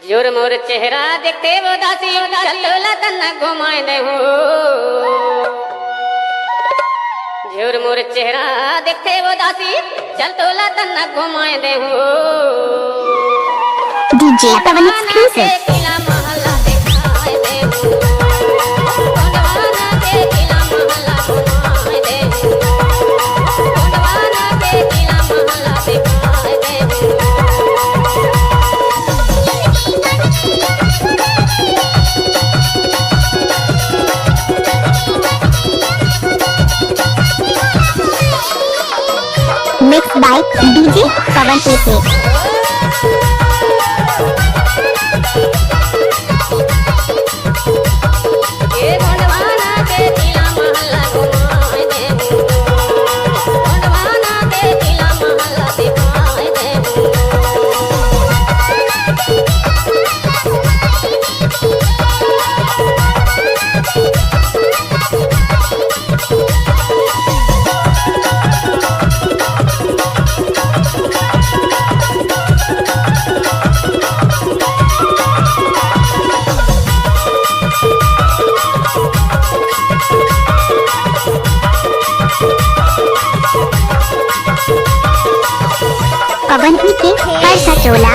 जोर मोर चेहरा देखते वो दासी चलोला तन्ना घुमाए दे हो। जोर मोर चेहरा देखते वो दासी चलोला तन्ना घुमाए दे हो। DJ Pavan exclusive. किला महला दिखाए दे हो। कोंडवाना के किला महला घुमाए दे हो। कोंडवाना के किला महला दिखाए दे हो। Mixed by DJ Pavan AC. ये कोंडवाना के किला महला घुमाए दे हो। कोंडवाना के किला महला दिखाए दे हो। Pavan के परसा चोला